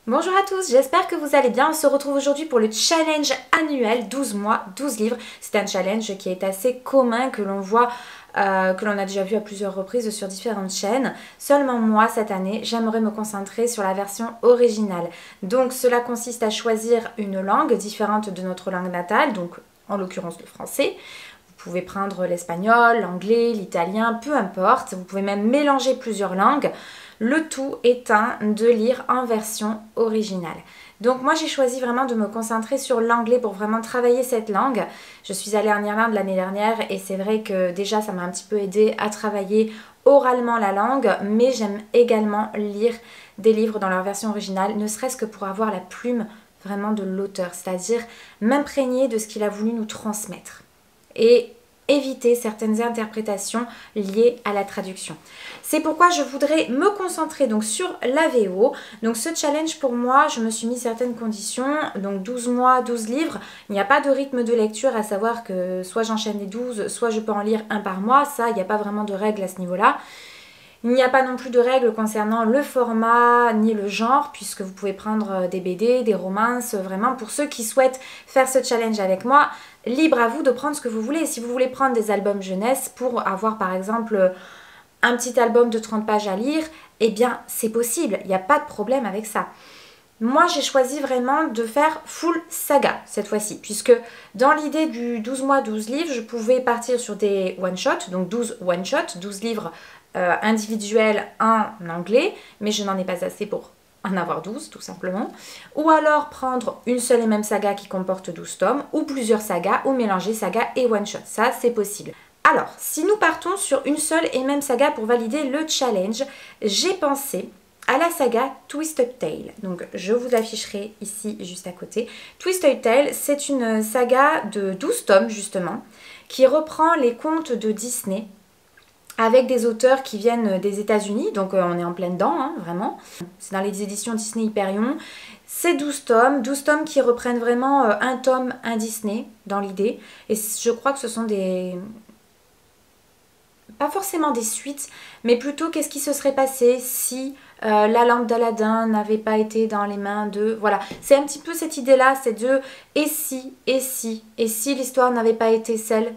Bonjour à tous, j'espère que vous allez bien. On se retrouve aujourd'hui pour le challenge annuel 12 mois, 12 livres. C'est un challenge qui est assez commun, que l'on voit, que l'on a déjà vu à plusieurs reprises sur différentes chaînes. Seulement moi, cette année, j'aimerais me concentrer sur la version originale. Donc cela consiste à choisir une langue différente de notre langue natale, donc en l'occurrence le français. Vous pouvez prendre l'espagnol, l'anglais, l'italien, peu importe. Vous pouvez même mélanger plusieurs langues. Le tout étant de lire en version originale. Donc moi j'ai choisi vraiment de me concentrer sur l'anglais pour vraiment travailler cette langue. Je suis allée en Irlande l'année dernière et c'est vrai que déjà ça m'a un petit peu aidé à travailler oralement la langue, mais j'aime également lire des livres dans leur version originale, ne serait-ce que pour avoir la plume vraiment de l'auteur, c'est-à-dire m'imprégner de ce qu'il a voulu nous transmettre. Et éviter certaines interprétations liées à la traduction. C'est pourquoi je voudrais me concentrer donc sur la VO. Donc ce challenge pour moi, je me suis mis certaines conditions, donc 12 mois, 12 livres. Il n'y a pas de rythme de lecture, à savoir que soit j'enchaîne les 12, soit je peux en lire un par mois. Ça, il n'y a pas vraiment de règle à ce niveau-là. Il n'y a pas non plus de règles concernant le format ni le genre, puisque vous pouvez prendre des BD, des romances, vraiment pour ceux qui souhaitent faire ce challenge avec moi, libre à vous de prendre ce que vous voulez. Si vous voulez prendre des albums jeunesse pour avoir par exemple un petit album de 30 pages à lire, eh bien c'est possible, il n'y a pas de problème avec ça. Moi, j'ai choisi vraiment de faire full saga cette fois-ci, puisque dans l'idée du 12 mois, 12 livres, je pouvais partir sur des one-shots, donc 12 one-shots, 12 livres individuels en anglais, mais je n'en ai pas assez pour en avoir 12 tout simplement. Ou alors prendre une seule et même saga qui comporte 12 tomes, ou plusieurs sagas, ou mélanger saga et one-shot, ça c'est possible. Alors, si nous partons sur une seule et même saga pour valider le challenge, j'ai pensé à la saga Twisted Tale. Donc je vous afficherai ici juste à côté. Twisted Tale, c'est une saga de 12 tomes justement, qui reprend les contes de Disney avec des auteurs qui viennent des États-Unis, donc on est en plein dedans, hein, vraiment. C'est dans les éditions Disney Hyperion. C'est 12 tomes qui reprennent vraiment un tome, un Disney dans l'idée. Et je crois que ce sont des... pas forcément des suites, mais plutôt qu'est-ce qui se serait passé si la lampe d'Aladin n'avait pas été dans les mains de... Voilà, c'est un petit peu cette idée-là, c'est de et si l'histoire n'avait pas été celle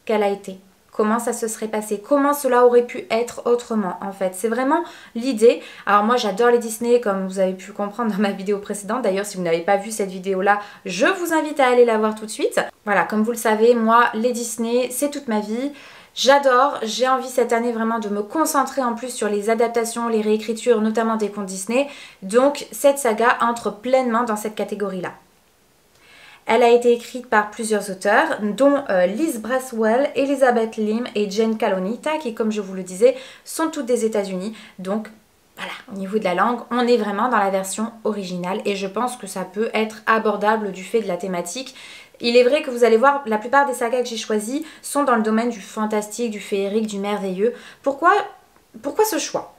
qu'elle a été. Comment ça se serait passé? Comment cela aurait pu être autrement en fait? C'est vraiment l'idée. Alors moi j'adore les Disney comme vous avez pu comprendre dans ma vidéo précédente. D'ailleurs si vous n'avez pas vu cette vidéo là, je vous invite à aller la voir tout de suite. Voilà, comme vous le savez, moi les Disney c'est toute ma vie. J'adore, j'ai envie cette année vraiment de me concentrer en plus sur les adaptations, les réécritures, notamment des contes Disney. Donc cette saga entre pleinement dans cette catégorie-là. Elle a été écrite par plusieurs auteurs, dont Liz Braswell, Elizabeth Lim et Jen Kalonita, qui, comme je vous le disais, sont toutes des États-Unis. Donc, voilà, au niveau de la langue, on est vraiment dans la version originale et je pense que ça peut être abordable du fait de la thématique. Il est vrai que vous allez voir, la plupart des sagas que j'ai choisies sont dans le domaine du fantastique, du féerique, du merveilleux. Pourquoi ce choix ?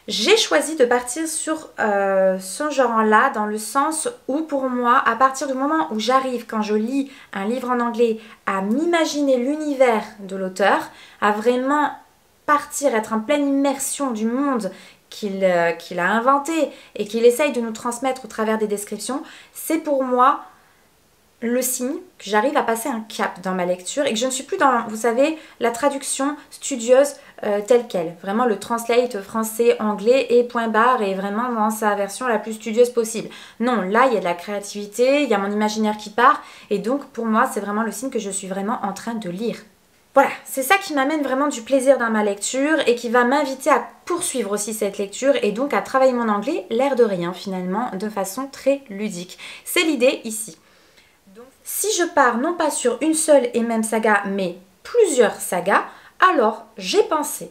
J'ai choisi de partir sur ce genre-là dans le sens où pour moi, à partir du moment où j'arrive, quand je lis un livre en anglais, à m'imaginer l'univers de l'auteur, à vraiment partir, être en pleine immersion du monde qu'il a inventé et qu'il essaye de nous transmettre au travers des descriptions, c'est pour moi le signe que j'arrive à passer un cap dans ma lecture et que je ne suis plus dans, vous savez, la traduction studieuse telle qu'elle. Vraiment le translate français-anglais et point barre et vraiment dans sa version la plus studieuse possible. Non, là il y a de la créativité, il y a mon imaginaire qui part et donc pour moi c'est vraiment le signe que je suis vraiment en train de lire. Voilà, c'est ça qui m'amène vraiment du plaisir dans ma lecture et qui va m'inviter à poursuivre aussi cette lecture et donc à travailler mon anglais, l'air de rien finalement, de façon très ludique. C'est l'idée ici. Si je pars non pas sur une seule et même saga, mais plusieurs sagas, alors j'ai pensé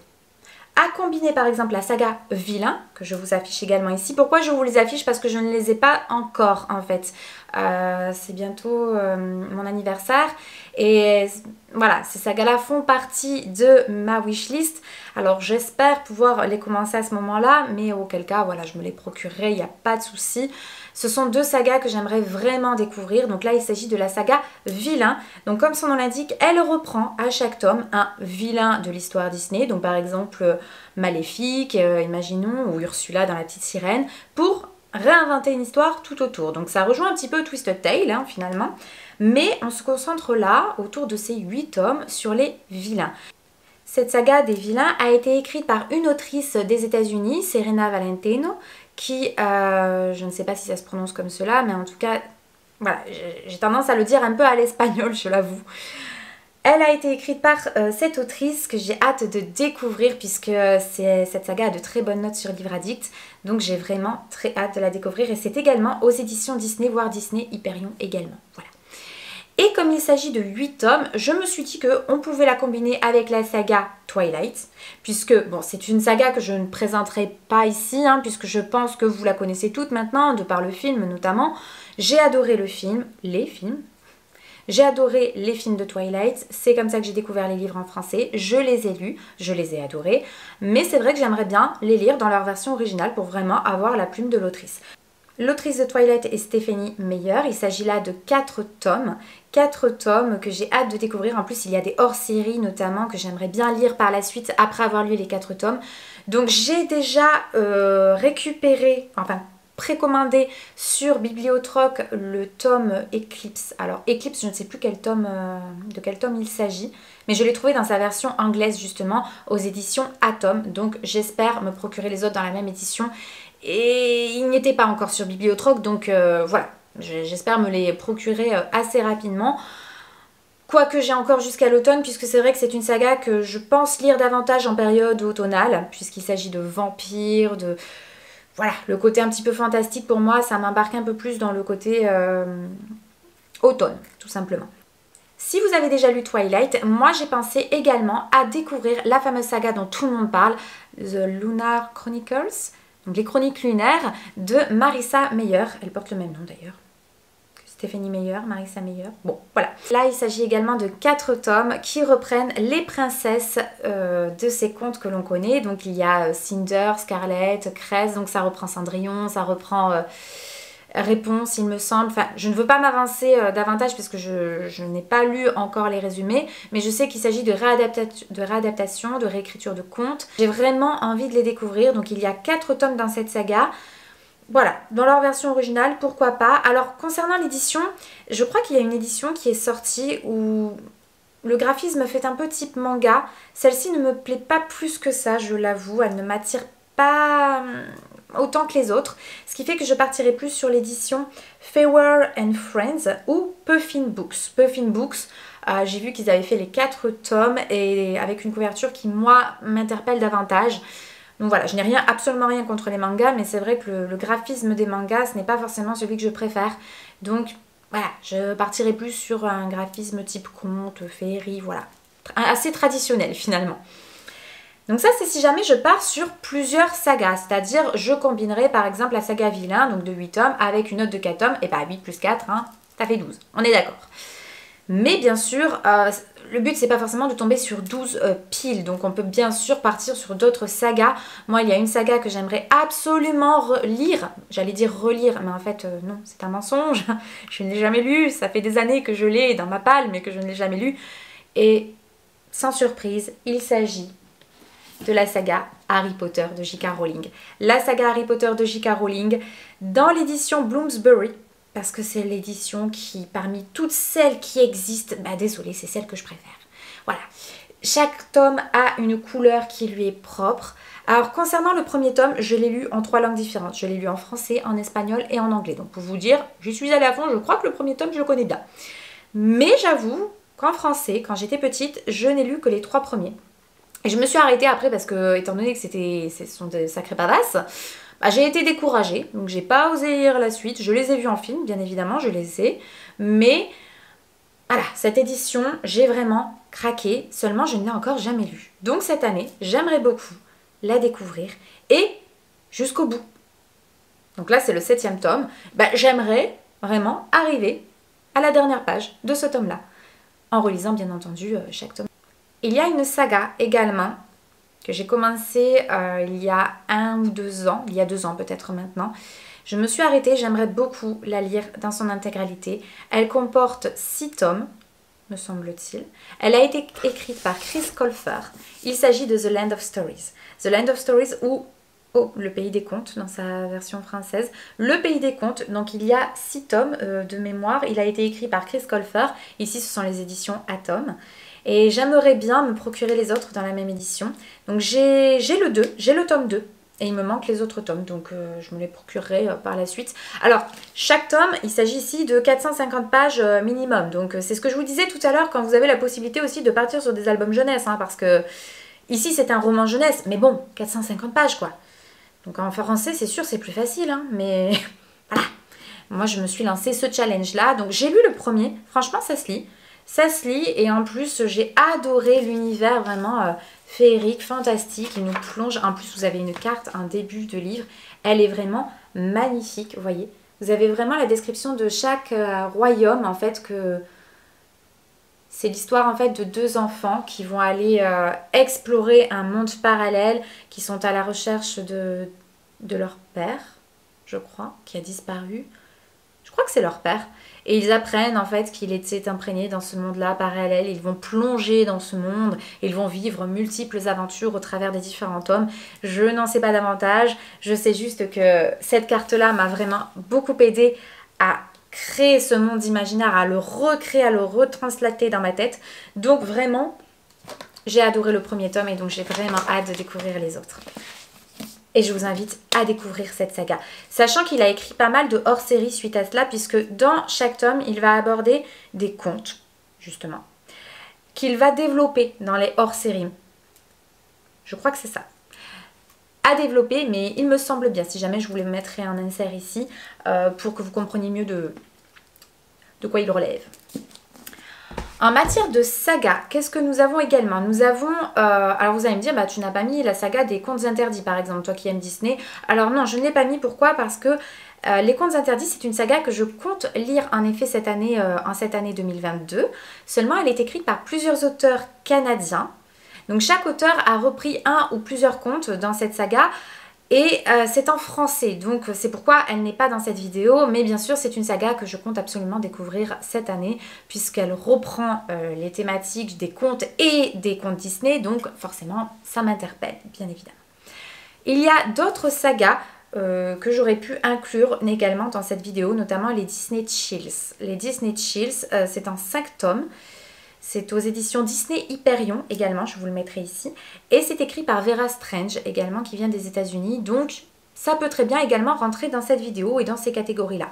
à combiner par exemple la saga Vilain, que je vous affiche également ici. Pourquoi je vous les affiche? Parce que je ne les ai pas encore en fait. C'est bientôt mon anniversaire et voilà, ces sagas-là font partie de ma wishlist. Alors j'espère pouvoir les commencer à ce moment-là, mais auquel cas, voilà, je me les procurerai, il n'y a pas de souci. Ce sont deux sagas que j'aimerais vraiment découvrir. Donc là, il s'agit de la saga Vilain. Donc comme son nom l'indique, elle reprend à chaque tome un vilain de l'histoire Disney. Donc par exemple Maléfique, imaginons, ou Ursula dans La Petite Sirène, pour réinventer une histoire tout autour. Donc ça rejoint un petit peu Twisted Tale hein, finalement, mais on se concentre là, autour de ces 8 tomes, sur les vilains. Cette saga des vilains a été écrite par une autrice des États-Unis, Serena Valentino, qui, je ne sais pas si ça se prononce comme cela, mais en tout cas, voilà, j'ai tendance à le dire un peu à l'espagnol, je l'avoue. Elle a été écrite par cette autrice que j'ai hâte de découvrir puisque cette saga a de très bonnes notes sur Livre Addict. Donc j'ai vraiment très hâte de la découvrir et c'est également aux éditions Disney, voire Disney Hyperion également. Voilà. Et comme il s'agit de 8 tomes, je me suis dit qu'on pouvait la combiner avec la saga Twilight. Puisque, bon, c'est une saga que je ne présenterai pas ici, hein, puisque je pense que vous la connaissez toutes maintenant, de par le film notamment. J'ai adoré le film, les films. J'ai adoré les films de Twilight, c'est comme ça que j'ai découvert les livres en français, je les ai lus, je les ai adorés, mais c'est vrai que j'aimerais bien les lire dans leur version originale pour vraiment avoir la plume de l'autrice. L'autrice de Twilight est Stephenie Meyer, il s'agit là de 4 tomes que j'ai hâte de découvrir. En plus il y a des hors-séries notamment que j'aimerais bien lire par la suite après avoir lu les 4 tomes. Donc j'ai déjà récupéré, enfin précommandé sur Bibliotroc le tome Eclipse. Alors Eclipse, je ne sais plus quel tome, de quel tome il s'agit, mais je l'ai trouvé dans sa version anglaise justement aux éditions Atom. Donc j'espère me procurer les autres dans la même édition. Et il n'était pas encore sur Bibliotroc, donc voilà, j'espère me les procurer assez rapidement. Quoique j'ai encore jusqu'à l'automne, puisque c'est vrai que c'est une saga que je pense lire davantage en période automnale, puisqu'il s'agit de vampires, de... Voilà, le côté un petit peu fantastique pour moi, ça m'embarque un peu plus dans le côté automne, tout simplement. Si vous avez déjà lu Twilight, moi j'ai pensé également à découvrir la fameuse saga dont tout le monde parle, The Lunar Chronicles, donc les chroniques lunaires de Marissa Meyer. Elle porte le même nom d'ailleurs. Stephenie Meyer, Marissa Meyer. Bon, voilà. Là, il s'agit également de 4 tomes qui reprennent les princesses de ces contes que l'on connaît. Donc, il y a Cinder, Scarlett, Cress, donc ça reprend Cendrillon, ça reprend Réponse, il me semble. Enfin, je ne veux pas m'avancer davantage parce que je n'ai pas lu encore les résumés, mais je sais qu'il s'agit de réadaptation, de réécriture de contes. J'ai vraiment envie de les découvrir. Donc, il y a 4 tomes dans cette saga. Voilà, dans leur version originale, pourquoi pas. Alors, concernant l'édition, je crois qu'il y a une édition qui est sortie où le graphisme fait un peu type manga. Celle-ci ne me plaît pas plus que ça, je l'avoue. Elle ne m'attire pas autant que les autres. Ce qui fait que je partirai plus sur l'édition Feyre and Friends ou Puffin Books. Puffin Books, j'ai vu qu'ils avaient fait les 4 tomes et avec une couverture qui, moi, m'interpelle davantage. Donc voilà, je n'ai absolument rien contre les mangas, mais c'est vrai que le graphisme des mangas, ce n'est pas forcément celui que je préfère. Donc voilà, je partirai plus sur un graphisme type conte, féerie, voilà. Assez traditionnel finalement. Donc ça, c'est si jamais je pars sur plusieurs sagas, c'est-à-dire je combinerai par exemple la saga Vilain, donc de 8 tomes, avec une autre de 4 tomes, et bah 8 plus 4, hein, ça fait 12, on est d'accord. Mais bien sûr, le but c'est pas forcément de tomber sur 12 piles, donc on peut bien sûr partir sur d'autres sagas. Moi il y a une saga que j'aimerais absolument relire, j'allais dire relire, mais en fait non, c'est un mensonge, je ne l'ai jamais lu, ça fait des années que je l'ai dans ma palle mais que je ne l'ai jamais lu. Et sans surprise, il s'agit de la saga Harry Potter de J.K. Rowling. La saga Harry Potter de J.K. Rowling dans l'édition Bloomsbury. Parce que c'est l'édition qui, parmi toutes celles qui existent, bah désolée, c'est celle que je préfère. Voilà. Chaque tome a une couleur qui lui est propre. Alors, concernant le premier tome, je l'ai lu en 3 langues différentes. Je l'ai lu en français, en espagnol et en anglais. Donc, pour vous dire, j'y suis allée à fond. Je crois que le premier tome, je le connais bien. Mais j'avoue qu'en français, quand j'étais petite, je n'ai lu que les 3 premiers. Et je me suis arrêtée après parce que, étant donné que ce sont des sacrés badasses, bah, j'ai été découragée, donc j'ai pas osé lire la suite. Je les ai vus en film, bien évidemment, je les ai. Mais voilà, cette édition, j'ai vraiment craqué. Seulement, je ne l'ai encore jamais lue. Donc cette année, j'aimerais beaucoup la découvrir et jusqu'au bout. Donc là, c'est le 7e tome. Bah, j'aimerais vraiment arriver à la dernière page de ce tome-là. En relisant, bien entendu, chaque tome. Il y a une saga également que j'ai commencé il y a 1 ou 2 ans, il y a 2 ans peut-être maintenant. Je me suis arrêtée, j'aimerais beaucoup la lire dans son intégralité. Elle comporte 6 tomes, me semble-t-il. Elle a été écrite par Chris Colfer. Il s'agit de The Land of Stories. The Land of Stories où Oh, Le Pays des Contes dans sa version française. Le Pays des Contes, donc il y a 6 tomes de mémoire. Il a été écrit par Chris Colfer. Ici, ce sont les éditions Atom. Et j'aimerais bien me procurer les autres dans la même édition. Donc j'ai le tome 2. Et il me manque les autres tomes, donc je me les procurerai par la suite. Alors, chaque tome, il s'agit ici de 450 pages minimum. Donc c'est ce que je vous disais tout à l'heure quand vous avez la possibilité aussi de partir sur des albums jeunesse. Hein, parce que ici, c'est un roman jeunesse. Mais bon, 450 pages quoi. Donc en français, c'est sûr, c'est plus facile. Hein, mais voilà. Moi, je me suis lancé ce challenge-là. Donc j'ai lu le premier. Franchement, ça se lit. Ça se lit et en plus j'ai adoré l'univers vraiment féerique, fantastique. Il nous plonge, en plus vous avez une carte, un début de livre. Elle est vraiment magnifique, vous voyez. Vous avez vraiment la description de chaque royaume en fait que... C'est l'histoire en fait de 2 enfants qui vont aller explorer un monde parallèle, qui sont à la recherche de leur père, je crois, qui a disparu. Je crois que c'est leur père. Et ils apprennent en fait qu'il était imprégné dans ce monde-là parallèle. Ils vont plonger dans ce monde. Ils vont vivre multiples aventures au travers des différents tomes. Je n'en sais pas davantage. Je sais juste que cette carte-là m'a vraiment beaucoup aidé à créer ce monde imaginaire, à le recréer, à le retranslater dans ma tête. Donc vraiment, j'ai adoré le premier tome et donc j'ai vraiment hâte de découvrir les autres. Et je vous invite à découvrir cette saga. Sachant qu'il a écrit pas mal de hors-série suite à cela, puisque dans chaque tome, il va aborder des contes, justement, qu'il va développer dans les hors-séries. Je crois que c'est ça. À développer, mais il me semble bien. Si jamais je vous les mettrai en insert ici, pour que vous compreniez mieux de quoi il relève. En matière de saga, qu'est-ce que nous avons également? Nous avons, alors vous allez me dire, bah, tu n'as pas mis la saga des Contes Interdits par exemple, toi qui aimes Disney. Alors non, je ne l'ai pas mis, pourquoi? Parce que les Contes Interdits, c'est une saga que je compte lire en effet cette année, en cette année 2022. Seulement, elle est écrite par plusieurs auteurs canadiens. Donc chaque auteur a repris un ou plusieurs contes dans cette saga. Et c'est en français, donc c'est pourquoi elle n'est pas dans cette vidéo, mais bien sûr c'est une saga que je compte absolument découvrir cette année, puisqu'elle reprend les thématiques des contes et des contes Disney, donc forcément ça m'interpelle, bien évidemment. Il y a d'autres sagas que j'aurais pu inclure également dans cette vidéo, notamment les Disney Chills. Les Disney Chills, c'est en 5 tomes. C'est aux éditions Disney Hyperion également, je vous le mettrai ici. Et c'est écrit par Vera Strange également, qui vient des États-Unis. Donc ça peut très bien également rentrer dans cette vidéo et dans ces catégories-là.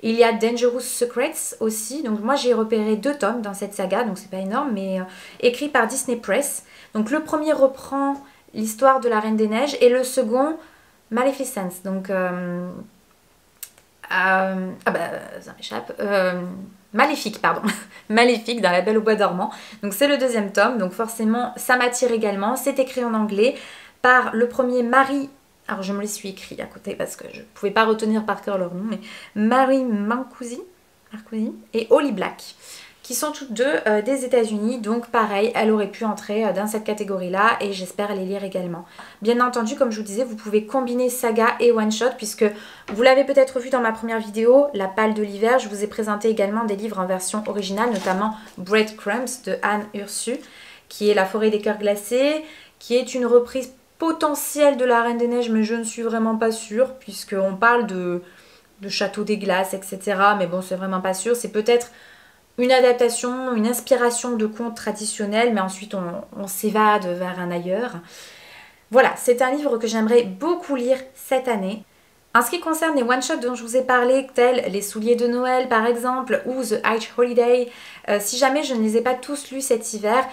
Il y a Dangerous Secrets aussi. Donc moi j'ai repéré 2 tomes dans cette saga, donc c'est pas énorme, mais écrit par Disney Press. Donc le premier reprend l'histoire de la Reine des Neiges et le second Maleficence. Donc ça m'échappe. Maléfique, pardon. Maléfique dans La Belle au Bois dormant. Donc c'est le 2e tome, donc forcément ça m'attire également. C'est écrit en anglais par le premier Marie... Alors je me les suis écrit à côté parce que je ne pouvais pas retenir par cœur leur nom, mais Marie Mancusi et Holly Black, qui sont toutes deux des États-Unis. Donc pareil, elle aurait pu entrer dans cette catégorie-là et j'espère les lire également. Bien entendu, comme je vous disais, vous pouvez combiner saga et one-shot, puisque vous l'avez peut-être vu dans ma première vidéo, La Palle de l'hiver. Je vous ai présenté également des livres en version originale, notamment Breadcrumbs de Anne Ursu, qui est La forêt des cœurs glacés, qui est une reprise potentielle de La Reine des Neiges, mais je ne suis vraiment pas sûre, puisqu'on parle de Château des Glaces, etc. Mais bon, c'est vraiment pas sûr. C'est peut-être une adaptation, une inspiration de contes traditionnels, mais ensuite on s'évade vers un ailleurs. Voilà, c'est un livre que j'aimerais beaucoup lire cette année. En ce qui concerne les one-shots dont je vous ai parlé, tels Les Souliers de Noël par exemple, ou The Hajj Holiday, si jamais je ne les ai pas tous lus cet hiver,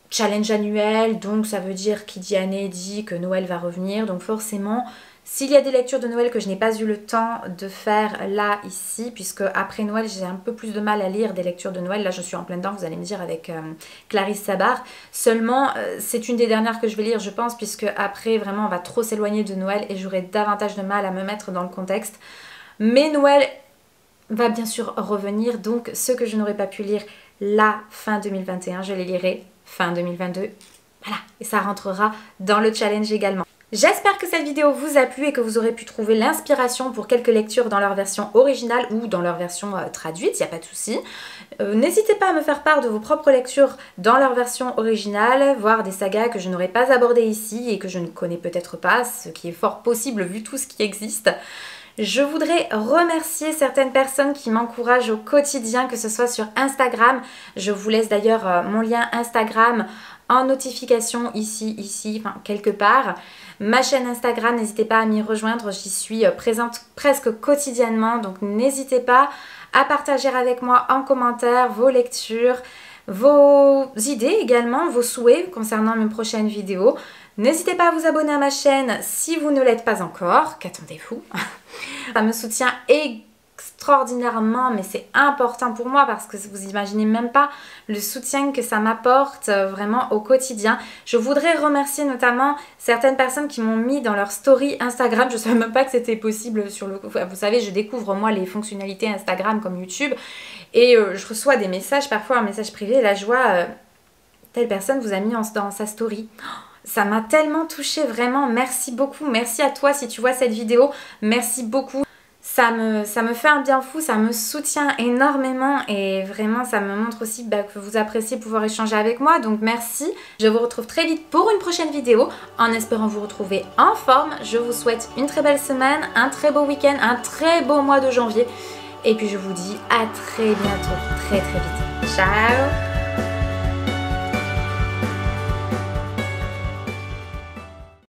challenge annuel, donc ça veut dire qui dit année dit que Noël va revenir, donc forcément... S'il y a des lectures de Noël que je n'ai pas eu le temps de faire là, ici, puisque après Noël, j'ai un peu plus de mal à lire des lectures de Noël. Là, je suis en plein dedans, vous allez me dire, avec Clarisse Sabar. Seulement, c'est une des dernières que je vais lire, je pense, puisque après, vraiment, on va trop s'éloigner de Noël et j'aurai davantage de mal à me mettre dans le contexte. Mais Noël va bien sûr revenir, donc ce que je n'aurais pas pu lire là, fin 2021, je les lirai fin 2022. Voilà, et ça rentrera dans le challenge également. J'espère que cette vidéo vous a plu et que vous aurez pu trouver l'inspiration pour quelques lectures dans leur version originale ou dans leur version traduite, il n'y a pas de souci. N'hésitez pas à me faire part de vos propres lectures dans leur version originale, voire des sagas que je n'aurais pas abordées ici et que je ne connais peut-être pas, ce qui est fort possible vu tout ce qui existe. Je voudrais remercier certaines personnes qui m'encouragent au quotidien, que ce soit sur Instagram. Je vous laisse d'ailleurs mon lien Instagram en notification ici, enfin quelque part. Ma chaîne Instagram, n'hésitez pas à m'y rejoindre, j'y suis présente presque quotidiennement, donc n'hésitez pas à partager avec moi en commentaire vos lectures, vos idées également, vos souhaits concernant mes prochaines vidéos. N'hésitez pas à vous abonner à ma chaîne si vous ne l'êtes pas encore, qu'attendez-vous? Ça me soutient extraordinairement, mais c'est important pour moi parce que vous imaginez même pas le soutien que ça m'apporte vraiment au quotidien. Je voudrais remercier notamment certaines personnes qui m'ont mis dans leur story Instagram. Je ne savais même pas que c'était possible sur le... Vous savez, je découvre moi les fonctionnalités Instagram comme YouTube et je reçois des messages, parfois un message privé, là je vois telle personne vous a mis dans sa story. Ça m'a tellement touchée, vraiment, merci beaucoup, merci à toi si tu vois cette vidéo, merci beaucoup. Ça me fait un bien fou, ça me soutient énormément et vraiment ça me montre aussi que vous appréciez pouvoir échanger avec moi, donc merci. Je vous retrouve très vite pour une prochaine vidéo en espérant vous retrouver en forme. Je vous souhaite une très belle semaine, un très beau week-end, un très beau mois de janvier et puis je vous dis à très bientôt, très vite. Ciao!